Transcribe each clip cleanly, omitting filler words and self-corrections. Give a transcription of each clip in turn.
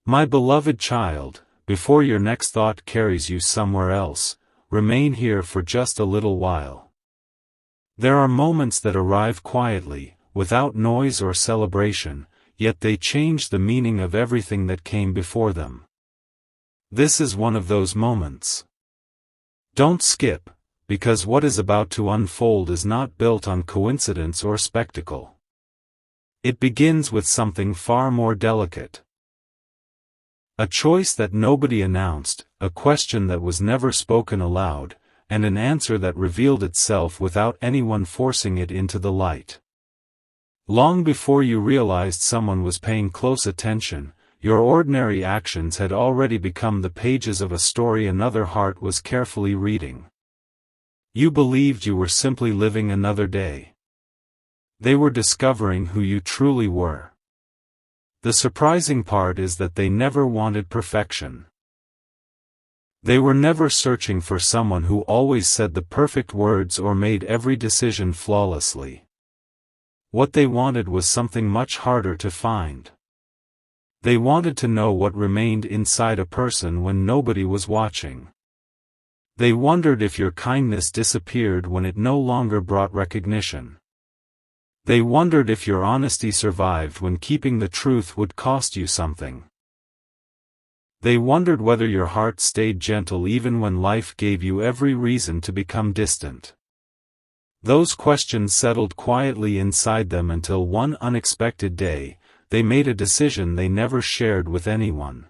My beloved child, before your next thought carries you somewhere else, remain here for just a little while. There are moments that arrive quietly, without noise or celebration, yet they change the meaning of everything that came before them. This is one of those moments. Don't skip, because what is about to unfold is not built on coincidence or spectacle. It begins with something far more delicate. A choice that nobody announced, a question that was never spoken aloud, and an answer that revealed itself without anyone forcing it into the light. Long before you realized someone was paying close attention, your ordinary actions had already become the pages of a story another heart was carefully reading. You believed you were simply living another day. They were discovering who you truly were. The surprising part is that they never wanted perfection. They were never searching for someone who always said the perfect words or made every decision flawlessly. What they wanted was something much harder to find. They wanted to know what remained inside a person when nobody was watching. They wondered if your kindness disappeared when it no longer brought recognition. They wondered if your honesty survived when keeping the truth would cost you something. They wondered whether your heart stayed gentle even when life gave you every reason to become distant. Those questions settled quietly inside them until one unexpected day, they made a decision they never shared with anyone.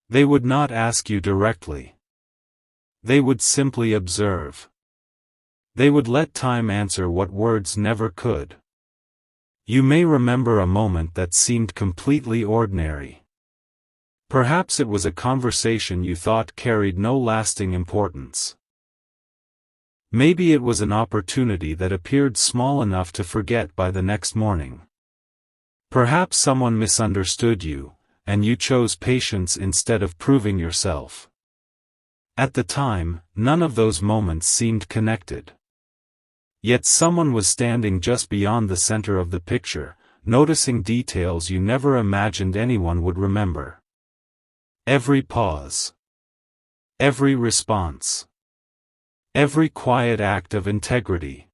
They would not ask you directly. They would simply observe. They would let time answer what words never could. You may remember a moment that seemed completely ordinary. Perhaps it was a conversation you thought carried no lasting importance. Maybe it was an opportunity that appeared small enough to forget by the next morning. Perhaps someone misunderstood you, and you chose patience instead of proving yourself. At the time, none of those moments seemed connected. Yet someone was standing just beyond the center of the picture, noticing details you never imagined anyone would remember. Every pause. Every response. Every quiet act of integrity.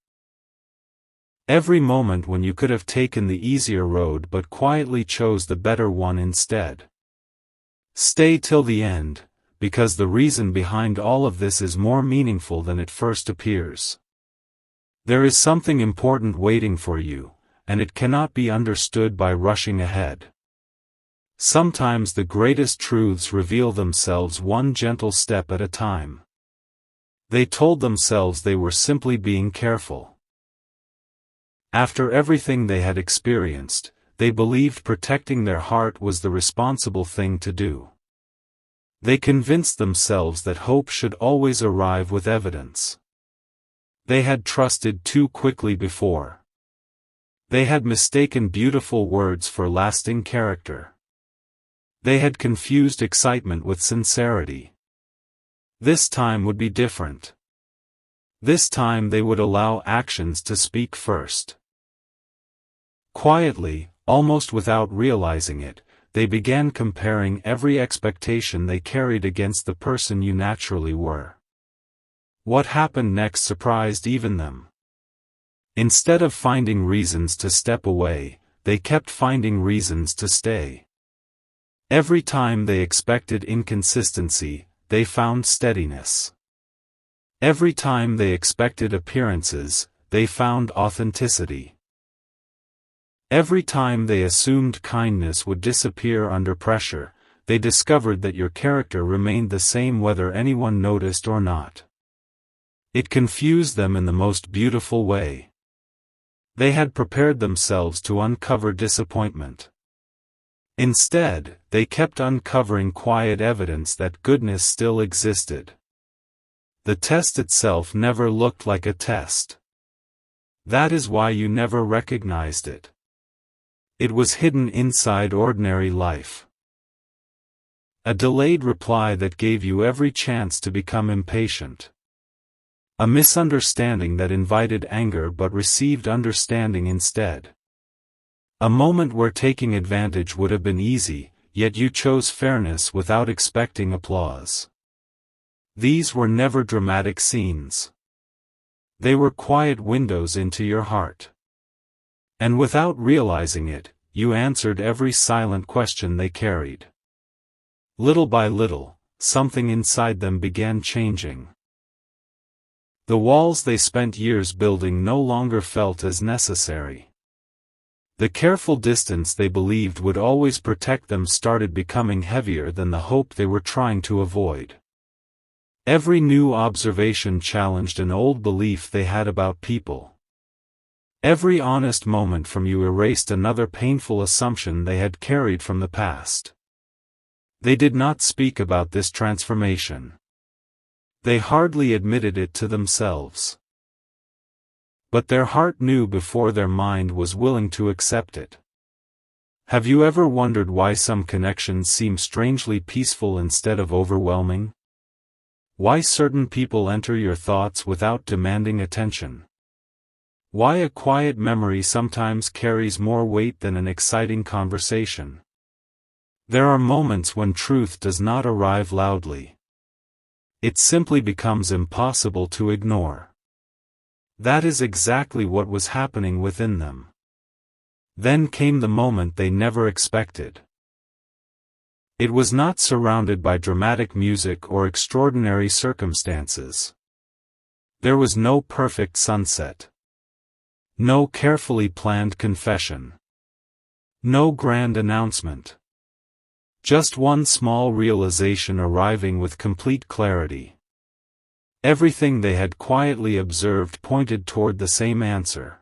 Every moment when you could have taken the easier road but quietly chose the better one instead. Stay till the end, because the reason behind all of this is more meaningful than it first appears. There is something important waiting for you, and it cannot be understood by rushing ahead. Sometimes the greatest truths reveal themselves one gentle step at a time. They told themselves they were simply being careful. After everything they had experienced, they believed protecting their heart was the responsible thing to do. They convinced themselves that hope should always arrive with evidence. They had trusted too quickly before. They had mistaken beautiful words for lasting character. They had confused excitement with sincerity. This time would be different. This time they would allow actions to speak first. Quietly, almost without realizing it, they began comparing every expectation they carried against the person you naturally were. What happened next surprised even them. Instead of finding reasons to step away, they kept finding reasons to stay. Every time they expected inconsistency, they found steadiness. Every time they expected appearances, they found authenticity. Every time they assumed kindness would disappear under pressure, they discovered that your character remained the same whether anyone noticed or not. It confused them in the most beautiful way. They had prepared themselves to uncover disappointment. Instead, they kept uncovering quiet evidence that goodness still existed. The test itself never looked like a test. That is why you never recognized it. It was hidden inside ordinary life. A delayed reply that gave you every chance to become impatient. A misunderstanding that invited anger but received understanding instead. A moment where taking advantage would have been easy, yet you chose fairness without expecting applause. These were never dramatic scenes. They were quiet windows into your heart. And without realizing it, you answered every silent question they carried. Little by little, something inside them began changing. The walls they spent years building no longer felt as necessary. The careful distance they believed would always protect them started becoming heavier than the hope they were trying to avoid. Every new observation challenged an old belief they had about people. Every honest moment from you erased another painful assumption they had carried from the past. They did not speak about this transformation. They hardly admitted it to themselves. But their heart knew before their mind was willing to accept it. Have you ever wondered why some connections seem strangely peaceful instead of overwhelming? Why certain people enter your thoughts without demanding attention? Why a quiet memory sometimes carries more weight than an exciting conversation? There are moments when truth does not arrive loudly. It simply becomes impossible to ignore. That is exactly what was happening within them. Then came the moment they never expected. It was not surrounded by dramatic music or extraordinary circumstances. There was no perfect sunset. No carefully planned confession. No grand announcement. Just one small realization arriving with complete clarity. Everything they had quietly observed pointed toward the same answer.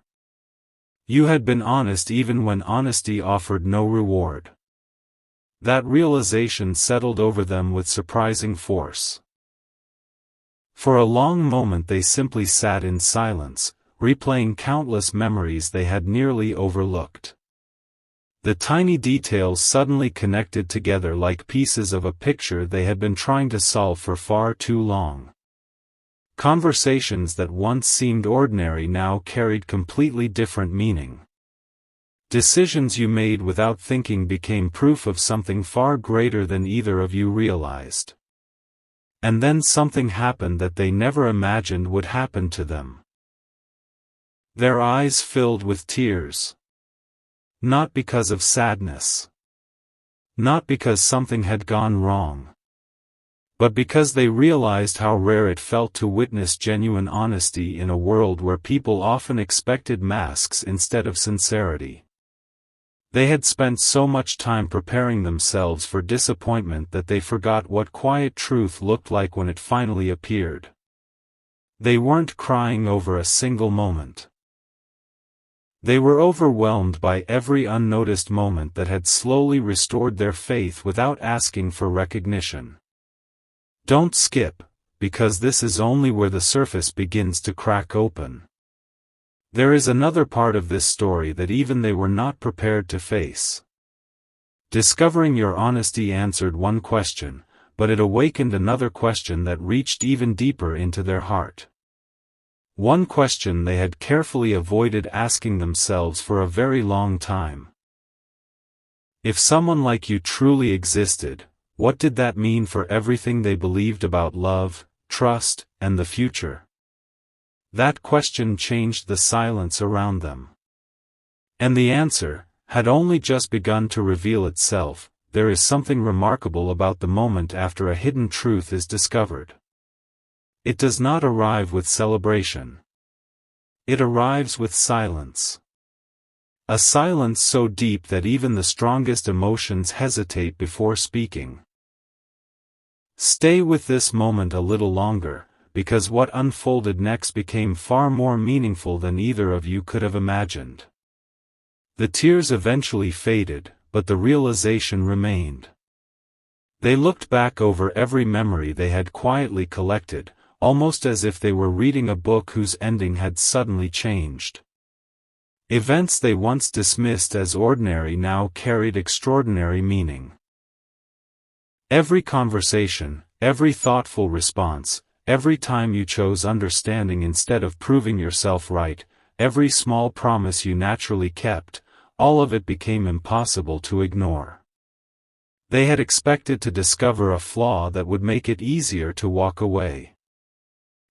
You had been honest even when honesty offered no reward. That realization settled over them with surprising force. For a long moment they simply sat in silence, replaying countless memories they had nearly overlooked. The tiny details suddenly connected together like pieces of a picture they had been trying to solve for far too long. Conversations that once seemed ordinary now carried completely different meaning. Decisions you made without thinking became proof of something far greater than either of you realized. And then something happened that they never imagined would happen to them. Their eyes filled with tears. Not because of sadness. Not because something had gone wrong. But because they realized how rare it felt to witness genuine honesty in a world where people often expected masks instead of sincerity. They had spent so much time preparing themselves for disappointment that they forgot what quiet truth looked like when it finally appeared. They weren't crying over a single moment. They were overwhelmed by every unnoticed moment that had slowly restored their faith without asking for recognition. Don't skip, because this is only where the surface begins to crack open. There is another part of this story that even they were not prepared to face. Discovering your honesty answered one question, but it awakened another question that reached even deeper into their heart. One question they had carefully avoided asking themselves for a very long time. If someone like you truly existed, what did that mean for everything they believed about love, trust, and the future? That question changed the silence around them. And the answer had only just begun to reveal itself. There is something remarkable about the moment after a hidden truth is discovered. It does not arrive with celebration. It arrives with silence. A silence so deep that even the strongest emotions hesitate before speaking. Stay with this moment a little longer, because what unfolded next became far more meaningful than either of you could have imagined. The tears eventually faded, but the realization remained. They looked back over every memory they had quietly collected, almost as if they were reading a book whose ending had suddenly changed. Events they once dismissed as ordinary now carried extraordinary meaning. Every conversation, every thoughtful response, every time you chose understanding instead of proving yourself right, every small promise you naturally kept, all of it became impossible to ignore. They had expected to discover a flaw that would make it easier to walk away.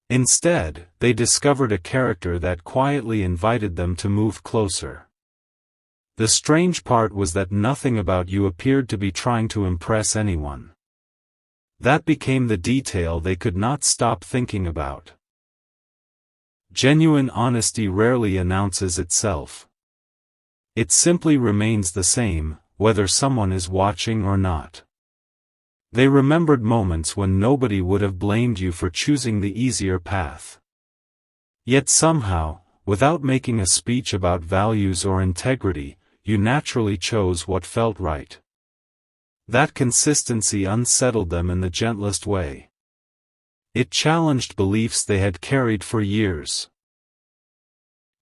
Instead, they discovered a character that quietly invited them to move closer. The strange part was that nothing about you appeared to be trying to impress anyone. That became the detail they could not stop thinking about. Genuine honesty rarely announces itself. It simply remains the same, whether someone is watching or not. They remembered moments when nobody would have blamed you for choosing the easier path. Yet somehow, without making a speech about values or integrity, you naturally chose what felt right. That consistency unsettled them in the gentlest way. It challenged beliefs they had carried for years.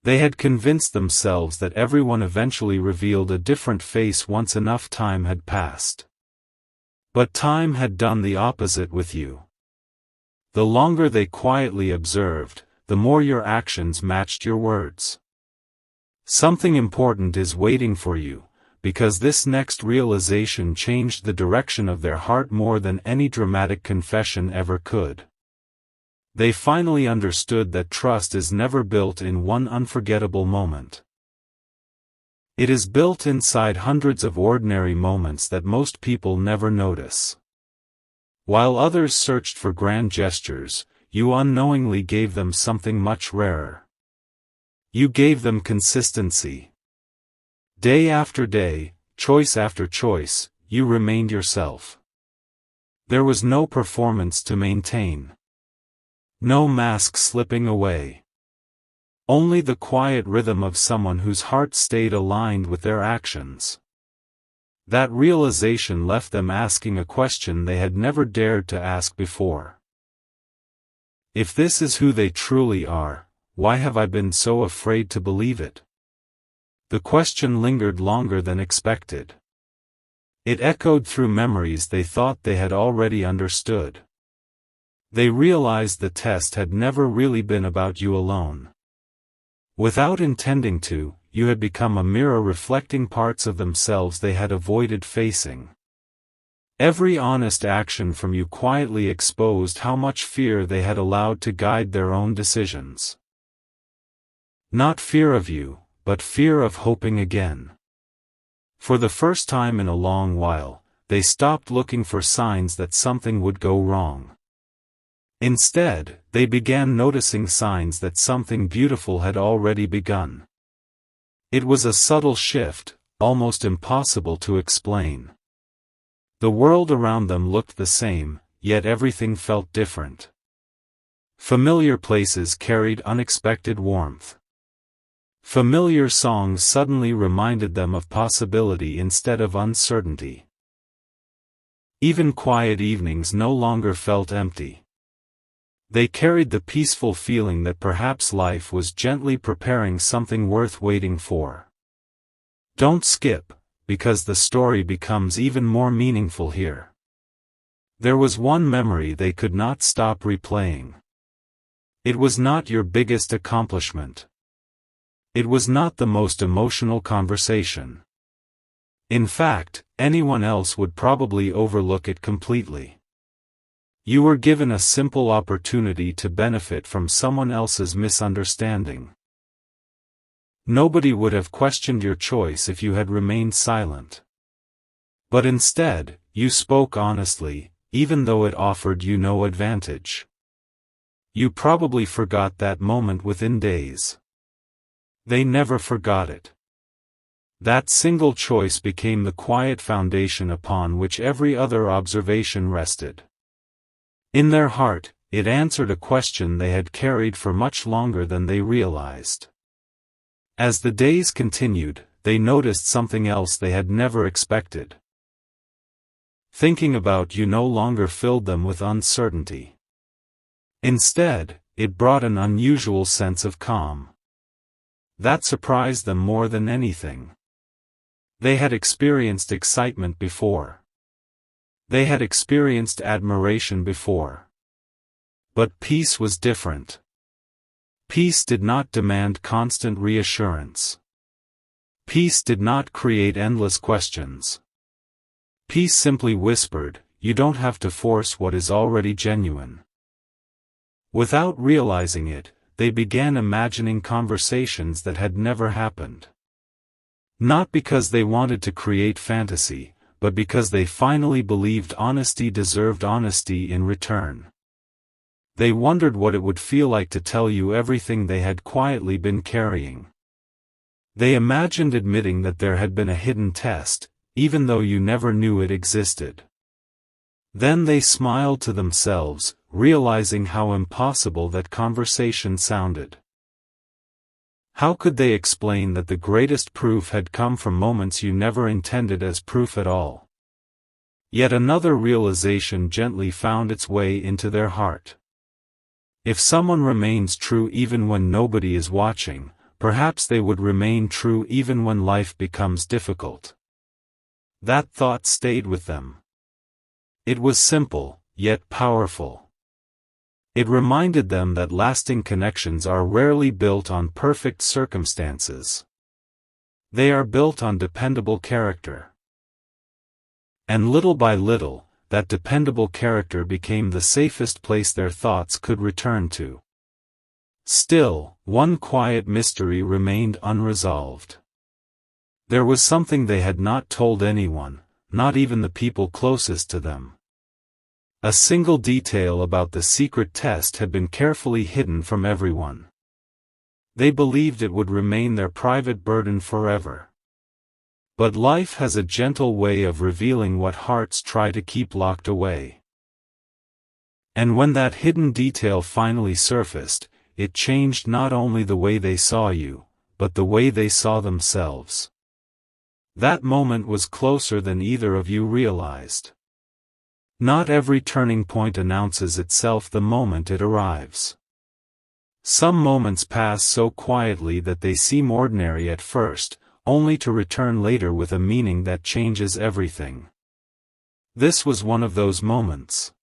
They had convinced themselves that everyone eventually revealed a different face once enough time had passed. But time had done the opposite with you. The longer they quietly observed, the more your actions matched your words. Something important is waiting for you, because this next realization changed the direction of their heart more than any dramatic confession ever could. They finally understood that trust is never built in one unforgettable moment. It is built inside hundreds of ordinary moments that most people never notice. While others searched for grand gestures, you unknowingly gave them something much rarer. You gave them consistency. Day after day, choice after choice, you remained yourself. There was no performance to maintain. No mask slipping away. Only the quiet rhythm of someone whose heart stayed aligned with their actions. That realization left them asking a question they had never dared to ask before. If this is who they truly are, why have I been so afraid to believe it? The question lingered longer than expected. It echoed through memories they thought they had already understood. They realized the test had never really been about you alone. Without intending to, you had become a mirror reflecting parts of themselves they had avoided facing. Every honest action from you quietly exposed how much fear they had allowed to guide their own decisions. Not fear of you, but fear of hoping again. For the first time in a long while, they stopped looking for signs that something would go wrong. Instead, they began noticing signs that something beautiful had already begun. It was a subtle shift, almost impossible to explain. The world around them looked the same, yet everything felt different. Familiar places carried unexpected warmth. Familiar songs suddenly reminded them of possibility instead of uncertainty. Even quiet evenings no longer felt empty. They carried the peaceful feeling that perhaps life was gently preparing something worth waiting for. Don't skip, because the story becomes even more meaningful here. There was one memory they could not stop replaying. It was not your biggest accomplishment. It was not the most emotional conversation. In fact, anyone else would probably overlook it completely. You were given a simple opportunity to benefit from someone else's misunderstanding. Nobody would have questioned your choice if you had remained silent. But instead, you spoke honestly, even though it offered you no advantage. You probably forgot that moment within days. They never forgot it. That single choice became the quiet foundation upon which every other observation rested. In their heart, it answered a question they had carried for much longer than they realized. As the days continued, they noticed something else they had never expected. Thinking about you no longer filled them with uncertainty. Instead, it brought an unusual sense of calm. That surprised them more than anything. They had experienced excitement before. They had experienced admiration before. But peace was different. Peace did not demand constant reassurance. Peace did not create endless questions. Peace simply whispered, "You don't have to force what is already genuine." Without realizing it, they began imagining conversations that had never happened. Not because they wanted to create fantasy, but because they finally believed honesty deserved honesty in return. They wondered what it would feel like to tell you everything they had quietly been carrying. They imagined admitting that there had been a hidden test, even though you never knew it existed. Then they smiled to themselves, realizing how impossible that conversation sounded. How could they explain that the greatest proof had come from moments you never intended as proof at all? Yet another realization gently found its way into their heart. If someone remains true even when nobody is watching, perhaps they would remain true even when life becomes difficult. That thought stayed with them. It was simple, yet powerful. It reminded them that lasting connections are rarely built on perfect circumstances. They are built on dependable character. And little by little, that dependable character became the safest place their thoughts could return to. Still, one quiet mystery remained unresolved. There was something they had not told anyone, not even the people closest to them. A single detail about the secret test had been carefully hidden from everyone. They believed it would remain their private burden forever. But life has a gentle way of revealing what hearts try to keep locked away. And when that hidden detail finally surfaced, it changed not only the way they saw you, but the way they saw themselves. That moment was closer than either of you realized. Not every turning point announces itself the moment it arrives. Some moments pass so quietly that they seem ordinary at first, only to return later with a meaning that changes everything. This was one of those moments.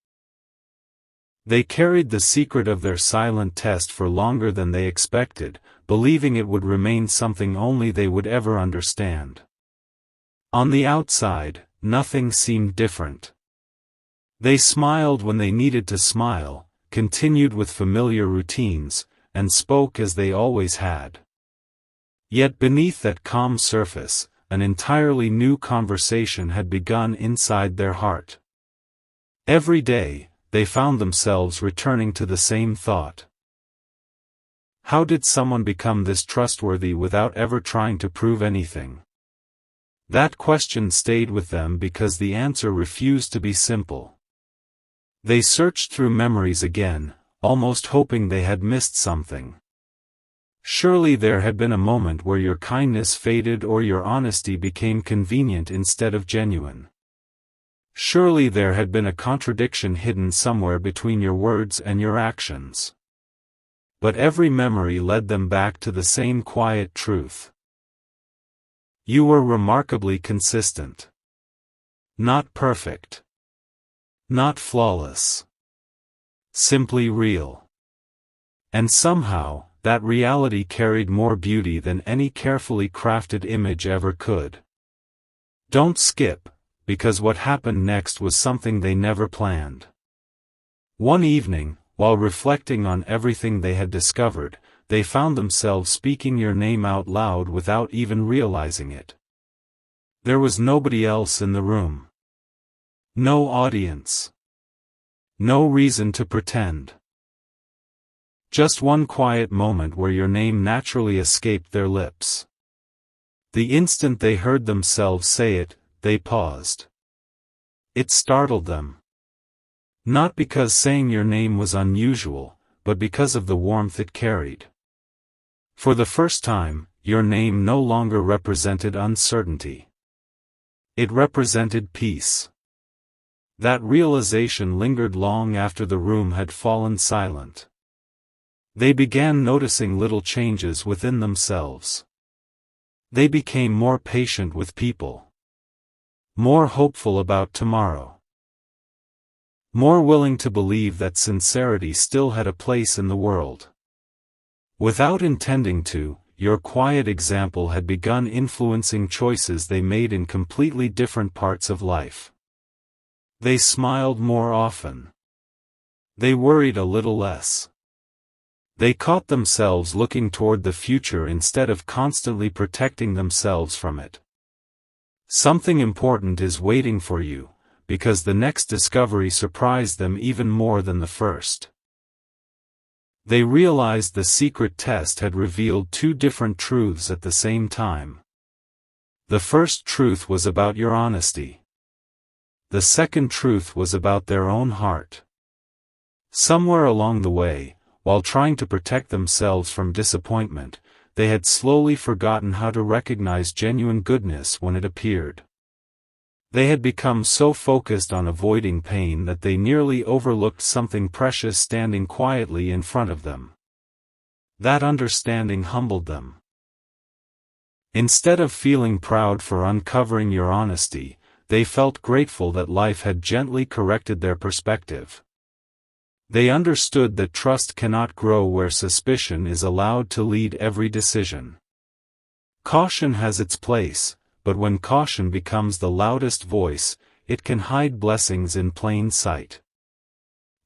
They carried the secret of their silent test for longer than they expected, believing it would remain something only they would ever understand. On the outside, nothing seemed different. They smiled when they needed to smile, continued with familiar routines, and spoke as they always had. Yet beneath that calm surface, an entirely new conversation had begun inside their heart. Every day, they found themselves returning to the same thought. How did someone become this trustworthy without ever trying to prove anything? That question stayed with them because the answer refused to be simple. They searched through memories again, almost hoping they had missed something. Surely there had been a moment where your kindness faded or your honesty became convenient instead of genuine. Surely there had been a contradiction hidden somewhere between your words and your actions. But every memory led them back to the same quiet truth. You were remarkably consistent. Not perfect. Not flawless. Simply real. And somehow, that reality carried more beauty than any carefully crafted image ever could. Don't skip, because what happened next was something they never planned. One evening, while reflecting on everything they had discovered, they found themselves speaking your name out loud without even realizing it. There was nobody else in the room. No audience. No reason to pretend. Just one quiet moment where your name naturally escaped their lips. The instant they heard themselves say it, they paused. It startled them. Not because saying your name was unusual, but because of the warmth it carried. For the first time, your name no longer represented uncertainty. It represented peace. That realization lingered long after the room had fallen silent. They began noticing little changes within themselves. They became more patient with people. More hopeful about tomorrow. More willing to believe that sincerity still had a place in the world. Without intending to, your quiet example had begun influencing choices they made in completely different parts of life. They smiled more often. They worried a little less. They caught themselves looking toward the future instead of constantly protecting themselves from it. Something important is waiting for you, because the next discovery surprised them even more than the first. They realized the secret test had revealed two different truths at the same time. The first truth was about your honesty. The second truth was about their own heart. Somewhere along the way, while trying to protect themselves from disappointment, they had slowly forgotten how to recognize genuine goodness when it appeared. They had become so focused on avoiding pain that they nearly overlooked something precious standing quietly in front of them. That understanding humbled them. Instead of feeling proud for uncovering your honesty, they felt grateful that life had gently corrected their perspective. They understood that trust cannot grow where suspicion is allowed to lead every decision. Caution has its place, but when caution becomes the loudest voice, it can hide blessings in plain sight.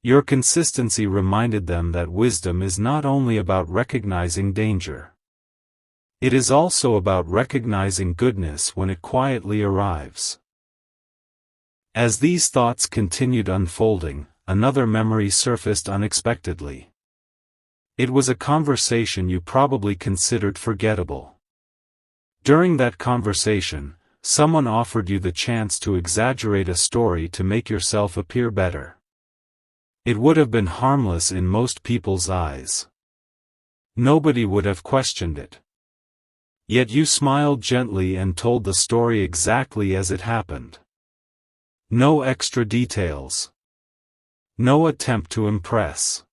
Your consistency reminded them that wisdom is not only about recognizing danger. It is also about recognizing goodness when it quietly arrives. As these thoughts continued unfolding, another memory surfaced unexpectedly. It was a conversation you probably considered forgettable. During that conversation, someone offered you the chance to exaggerate a story to make yourself appear better. It would have been harmless in most people's eyes. Nobody would have questioned it. Yet you smiled gently and told the story exactly as it happened. No extra details. No attempt to impress.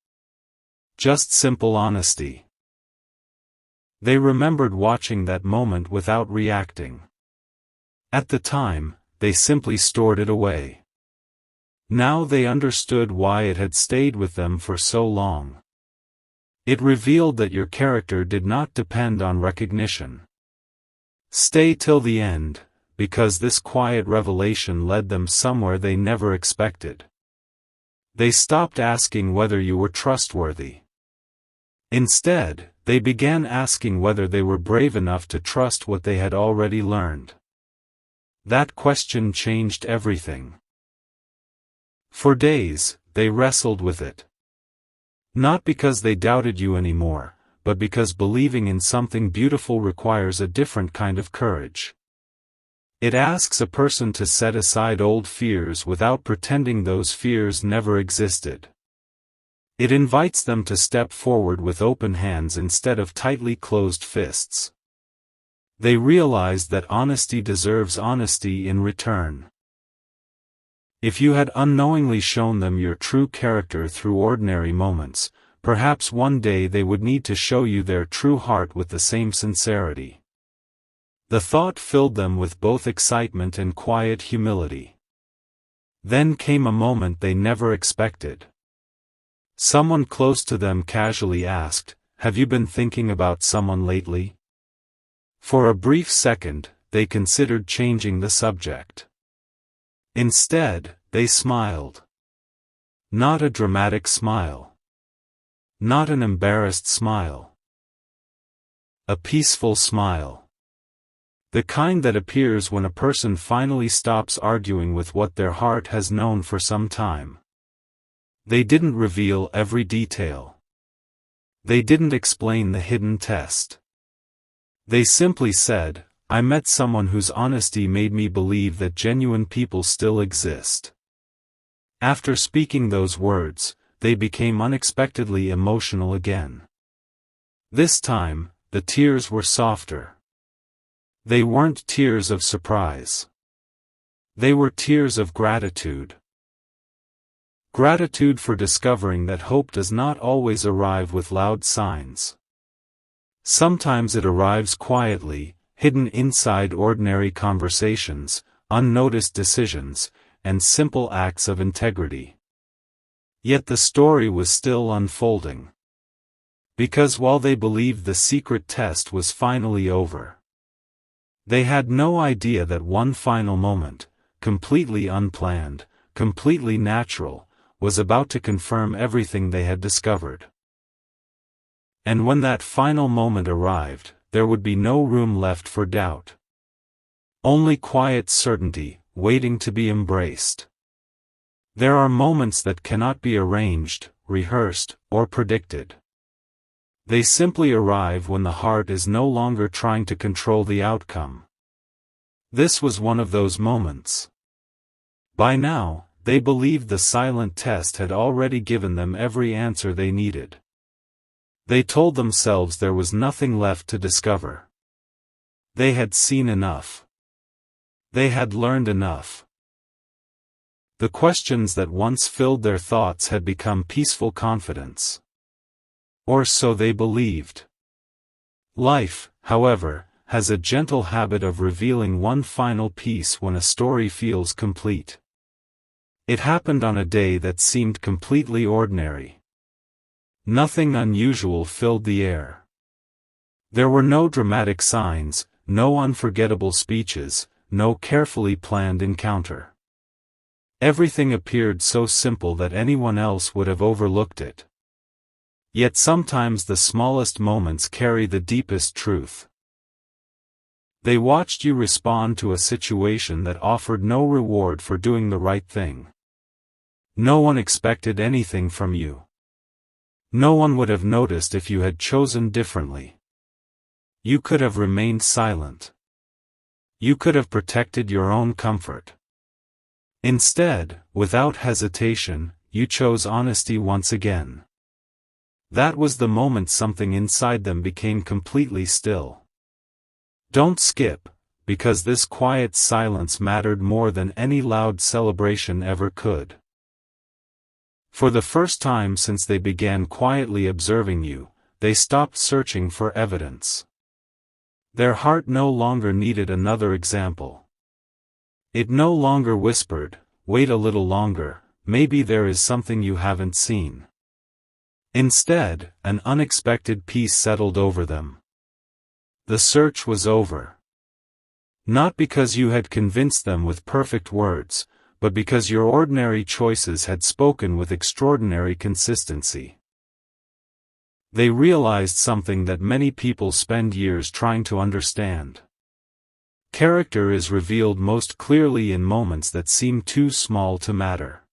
Just simple honesty. They remembered watching that moment without reacting. At the time, they simply stored it away. Now they understood why it had stayed with them for so long. It revealed that your character did not depend on recognition. Stay till the end, because this quiet revelation led them somewhere they never expected. They stopped asking whether you were trustworthy. Instead, they began asking whether they were brave enough to trust what they had already learned. That question changed everything. For days, they wrestled with it. Not because they doubted you anymore, but because believing in something beautiful requires a different kind of courage. It asks a person to set aside old fears without pretending those fears never existed. It invites them to step forward with open hands instead of tightly closed fists. They realized that honesty deserves honesty in return. If you had unknowingly shown them your true character through ordinary moments, perhaps one day they would need to show you their true heart with the same sincerity. The thought filled them with both excitement and quiet humility. Then came a moment they never expected. Someone close to them casually asked, "Have you been thinking about someone lately?" For a brief second, they considered changing the subject. Instead, they smiled. Not a dramatic smile. Not an embarrassed smile. A peaceful smile. The kind that appears when a person finally stops arguing with what their heart has known for some time. They didn't reveal every detail. They didn't explain the hidden test. They simply said, "I met someone whose honesty made me believe that genuine people still exist." After speaking those words, they became unexpectedly emotional again. This time, the tears were softer. They weren't tears of surprise. They were tears of gratitude. Gratitude for discovering that hope does not always arrive with loud signs. Sometimes it arrives quietly, hidden inside ordinary conversations, unnoticed decisions, and simple acts of integrity. Yet the story was still unfolding. Because while they believed the secret test was finally over, they had no idea that one final moment, completely unplanned, completely natural, was about to confirm everything they had discovered. And when that final moment arrived, there would be no room left for doubt. Only quiet certainty, waiting to be embraced. There are moments that cannot be arranged, rehearsed, or predicted. They simply arrive when the heart is no longer trying to control the outcome. This was one of those moments. By now, they believed the silent test had already given them every answer they needed. They told themselves there was nothing left to discover. They had seen enough. They had learned enough. The questions that once filled their thoughts had become peaceful confidence. Or so they believed. Life, however, has a gentle habit of revealing one final piece when a story feels complete. It happened on a day that seemed completely ordinary. Nothing unusual filled the air. There were no dramatic signs, no unforgettable speeches, no carefully planned encounter. Everything appeared so simple that anyone else would have overlooked it. Yet sometimes the smallest moments carry the deepest truth. They watched you respond to a situation that offered no reward for doing the right thing. No one expected anything from you. No one would have noticed if you had chosen differently. You could have remained silent. You could have protected your own comfort. Instead, without hesitation, you chose honesty once again. That was the moment something inside them became completely still. Don't skip, because this quiet silence mattered more than any loud celebration ever could. For the first time since they began quietly observing you, they stopped searching for evidence. Their heart no longer needed another example. It no longer whispered, "Wait a little longer, maybe there is something you haven't seen." Instead, an unexpected peace settled over them. The search was over. Not because you had convinced them with perfect words, but because your ordinary choices had spoken with extraordinary consistency. They realized something that many people spend years trying to understand. Character is revealed most clearly in moments that seem too small to matter.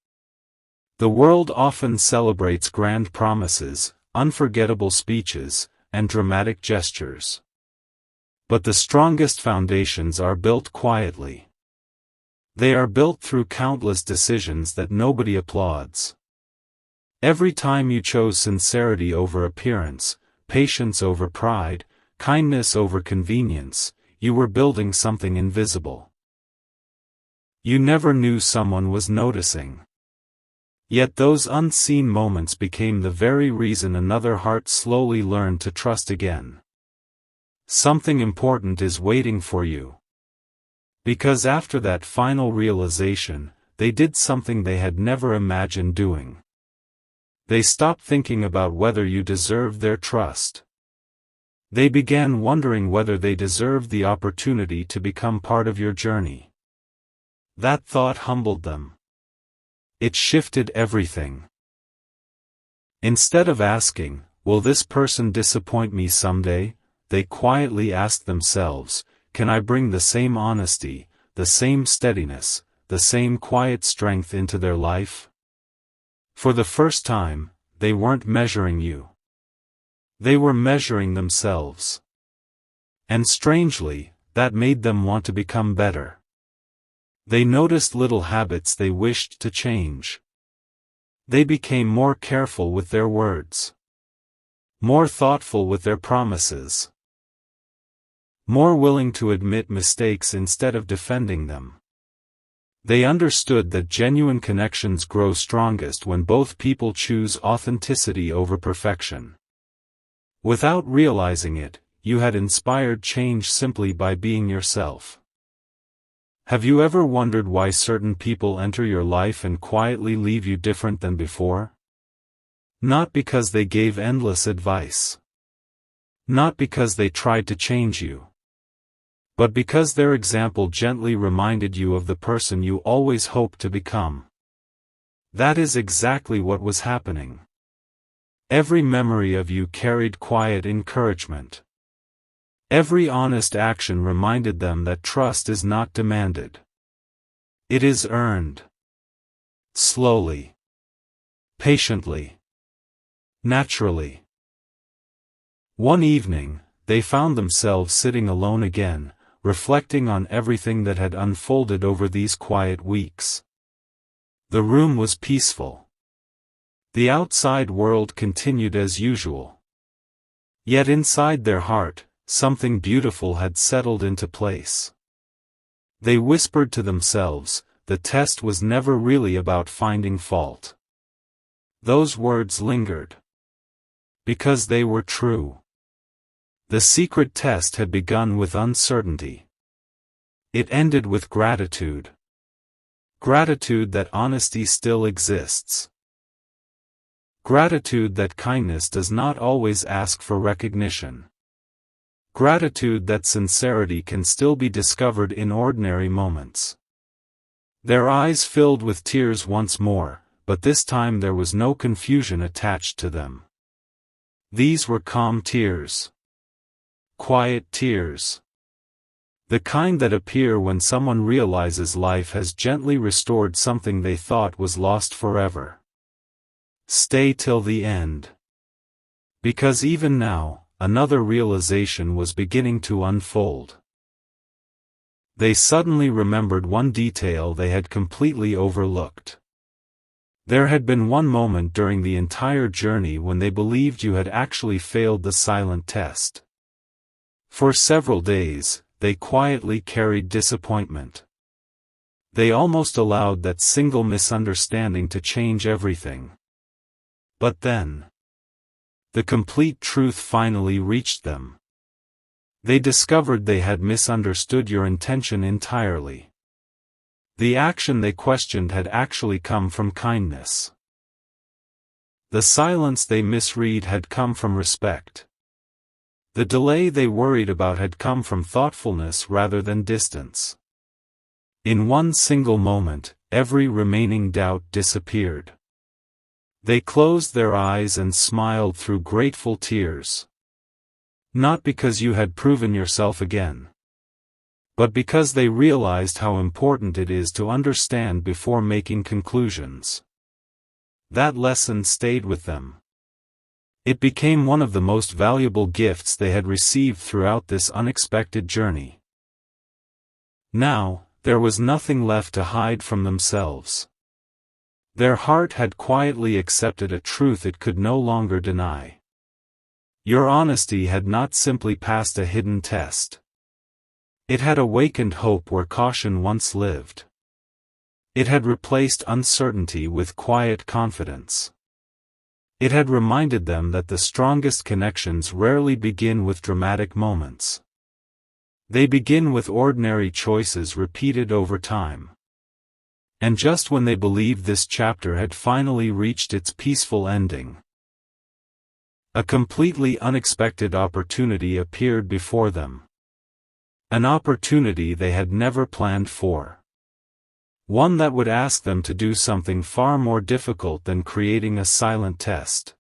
The world often celebrates grand promises, unforgettable speeches, and dramatic gestures. But the strongest foundations are built quietly. They are built through countless decisions that nobody applauds. Every time you chose sincerity over appearance, patience over pride, kindness over convenience, you were building something invisible. You never knew someone was noticing. Yet those unseen moments became the very reason another heart slowly learned to trust again. Something important is waiting for you. Because after that final realization, they did something they had never imagined doing. They stopped thinking about whether you deserved their trust. They began wondering whether they deserved the opportunity to become part of your journey. That thought humbled them. It shifted everything. Instead of asking, "Will this person disappoint me someday?" they quietly asked themselves, "Can I bring the same honesty, the same steadiness, the same quiet strength into their life?" For the first time, they weren't measuring you. They were measuring themselves. And strangely, that made them want to become better. They noticed little habits they wished to change. They became more careful with their words. More thoughtful with their promises. More willing to admit mistakes instead of defending them. They understood that genuine connections grow strongest when both people choose authenticity over perfection. Without realizing it, you had inspired change simply by being yourself. Have you ever wondered why certain people enter your life and quietly leave you different than before? Not because they gave endless advice. Not because they tried to change you. But because their example gently reminded you of the person you always hoped to become. That is exactly what was happening. Every memory of you carried quiet encouragement. Every honest action reminded them that trust is not demanded. It is earned. Slowly. Patiently. Naturally. One evening, they found themselves sitting alone again, reflecting on everything that had unfolded over these quiet weeks. The room was peaceful. The outside world continued as usual. Yet inside their heart, something beautiful had settled into place. They whispered to themselves, the test was never really about finding fault. Those words lingered. Because they were true. The secret test had begun with uncertainty. It ended with gratitude. Gratitude that honesty still exists. Gratitude that kindness does not always ask for recognition. Gratitude that sincerity can still be discovered in ordinary moments. Their eyes filled with tears once more, but this time there was no confusion attached to them. These were calm tears. Quiet tears. The kind that appear when someone realizes life has gently restored something they thought was lost forever. Stay till the end. Because even now, another realization was beginning to unfold. They suddenly remembered one detail they had completely overlooked. There had been one moment during the entire journey when they believed you had actually failed the silent test. For several days, they quietly carried disappointment. They almost allowed that single misunderstanding to change everything. But then, the complete truth finally reached them. They discovered they had misunderstood your intention entirely. The action they questioned had actually come from kindness. The silence they misread had come from respect. The delay they worried about had come from thoughtfulness rather than distance. In one single moment, every remaining doubt disappeared. They closed their eyes and smiled through grateful tears. Not because you had proven yourself again, but because they realized how important it is to understand before making conclusions. That lesson stayed with them. It became one of the most valuable gifts they had received throughout this unexpected journey. Now, there was nothing left to hide from themselves. Their heart had quietly accepted a truth it could no longer deny. Your honesty had not simply passed a hidden test. It had awakened hope where caution once lived. It had replaced uncertainty with quiet confidence. It had reminded them that the strongest connections rarely begin with dramatic moments. They begin with ordinary choices repeated over time. And just when they believed this chapter had finally reached its peaceful ending, a completely unexpected opportunity appeared before them. An opportunity they had never planned for. One that would ask them to do something far more difficult than creating a silent test.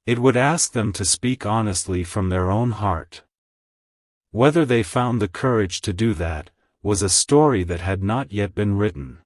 It would ask them to speak honestly from their own heart. Whether they found the courage to do that, was a story that had not yet been written.